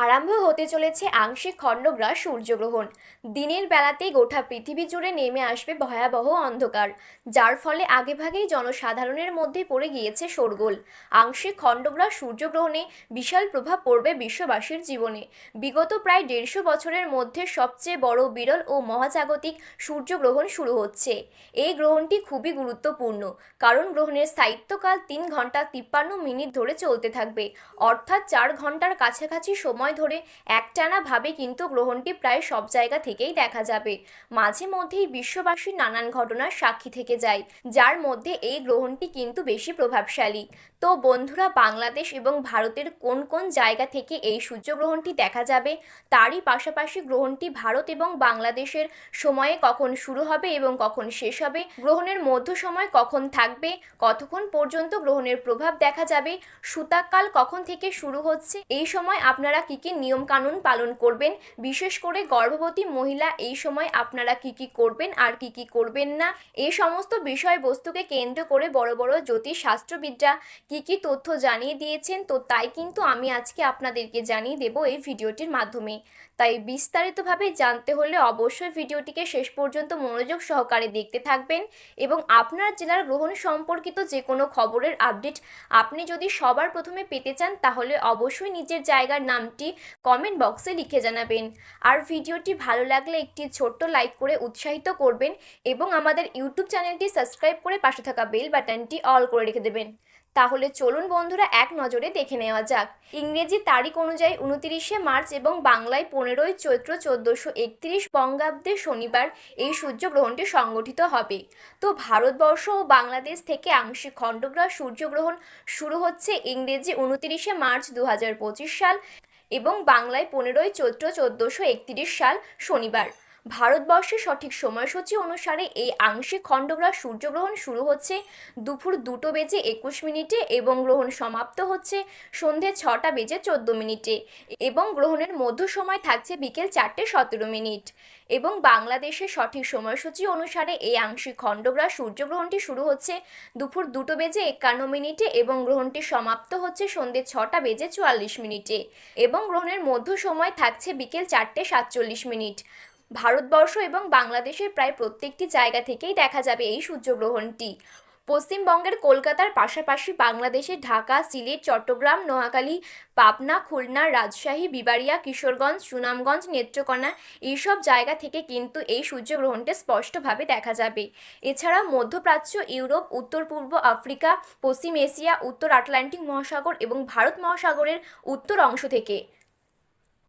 আরম্ভ হতে চলেছে আংশিক খণ্ডগ্রাস সূর্যগ্রহণ। দিনের বেলাতেই গোটা পৃথিবী জুড়ে নেমে আসবে ভয়াবহ অন্ধকার, যার ফলে আগেভাগেই জনসাধারণের মধ্যে পড়ে গিয়েছে শোরগোল। আংশিক খণ্ডগ্রাস সূর্যগ্রহণে বিশাল প্রভাব পড়বে বিশ্ববাসীর জীবনে। বিগত প্রায় 150 বছরের মধ্যে সবচেয়ে বড়, বিরল ও মহাজাগতিক সূর্যগ্রহণ শুরু হচ্ছে। এই গ্রহণটি খুবই গুরুত্বপূর্ণ, কারণ গ্রহণের স্থায়িত্বকাল 3 ঘন্টা 53 মিনিট ধরে চলতে থাকবে, অর্থাৎ 4 ঘন্টার কাছাকাছি সময় ধরে একটানাভাবে কিন্তু গ্রহণটি প্রায় সব জায়গা থেকেই দেখা যাবে। মাঝে মধ্যেই বিশ্ববাসী নানান ঘটনার সাক্ষী থেকে যায়, যার মধ্যে এই গ্রহণটি কিন্তু বেশি প্রভাবশালী। তো বন্ধুরা, বাংলাদেশ এবং ভারতের কোন কোন জায়গা থেকে এই সূর্যগ্রহণটি দেখা যাবে, তারই পাশাপাশি গ্রহণটি ভারত এবং বাংলাদেশের সময়ে কখন শুরু হবে এবং কখন শেষ হবে, গ্রহণের মধ্য সময় কখন থাকবে, কতক্ষণ পর্যন্ত গ্রহণের প্রভাব দেখা যাবে, সূতককাল কখন থেকে শুরু হচ্ছে, এই সময় আপনারা কি কি নিয়ম কানুন পালন করবেন, বিশেষ করে গর্ভবতী মহিলা এই সময় আপনারা কি কি করবেন আর কি কি করবেন না, এই সমস্ত বিষয়বস্তুকে কেন্দ্র করে বড় বড় জ্যোতিষ শাস্ত্রবিদরা কি কি তথ্য জানিয়ে দিয়েছেন। তো তাই কিন্তু আমি আজকে আপনাদেরকে জানিয়ে দেব এই ভিডিওটির মাধ্যমে। তাই বিস্তারিতভাবে জানতে হলে অবশ্যই ভিডিওটিকে শেষ পর্যন্ত মনোযোগ সহকারে দেখতে থাকবেন। এবং আপনার জেলার গ্রহণ সম্পর্কিত যে কোনো খবরের আপডেট আপনি যদি সবার প্রথমে পেতে চান, তাহলে অবশ্যই নিজের জায়গার নামটি কমেন্ট বক্সে লিখে জানাবেন। আর ভিডিওটি ভালো লাগলে একটি ছোট্ট লাইক করে উৎসাহিত করবেন এবং আমাদের ইউটিউব চ্যানেলটি সাবস্ক্রাইব করে পাশে থাকা বেল বাটনটি অল করে রেখে দেবেন। তাহলে চলুন বন্ধুরা, এক নজরে দেখে নেওয়া যাক। ইংরেজি তারিখ অনুযায়ী 29শে মার্চ এবং বাংলায় 15ই চৈত্র 1431 বঙ্গাব্দে শনিবার এই সূর্যগ্রহণটি সংগঠিত হবে। তো ভারতবর্ষ ও বাংলাদেশ থেকে আংশিক খণ্ডগ্রাস সূর্যগ্রহণ শুরু হচ্ছে ইংরেজি 29শে মার্চ 2025 সাল এবং বাংলায় 15ই চৈত্র 1431 সাল শনিবার। ভারতবর্ষের সঠিক সময়সূচি অনুসারে এই আংশিক খণ্ডগ্রাস সূর্যগ্রহণ শুরু হচ্ছে দুপুর 2:21 এবং গ্রহণ সমাপ্ত হচ্ছে সন্ধে 6:14 এবং গ্রহণের মধ্য সময় থাকছে বিকেল 4:17। এবং বাংলাদেশের সঠিক সময়সূচি অনুসারে এই আংশিক খণ্ডগ্রাস সূর্যগ্রহণটি শুরু হচ্ছে দুপুর 2:51 এবং গ্রহণটি সমাপ্ত হচ্ছে সন্ধে 6:44 এবং গ্রহণের মধ্য সময় থাকছে বিকেল 4:47। ভারতবর্ষ এবং বাংলাদেশের প্রায় প্রত্যেকটি জায়গা থেকেই দেখা যাবে এই সূর্যগ্রহণটি। পশ্চিমবঙ্গের কলকাতার পাশাপাশি বাংলাদেশের ঢাকা, সিলেট, চট্টগ্রাম, নোয়াখালী, পাবনা, খুলনা, রাজশাহী, বিবাড়িয়া, কিশোরগঞ্জ, সুনামগঞ্জ, নেত্রকোনা এইসব জায়গা থেকে কিন্তু এই সূর্যগ্রহণটা স্পষ্টভাবে দেখা যাবে। এছাড়া মধ্যপ্রাচ্য, ইউরোপ, উত্তর পূর্ব আফ্রিকা, পশ্চিম এশিয়া, উত্তর আটলান্টিক মহাসাগর এবং ভারত মহাসাগরের উত্তর অংশ থেকে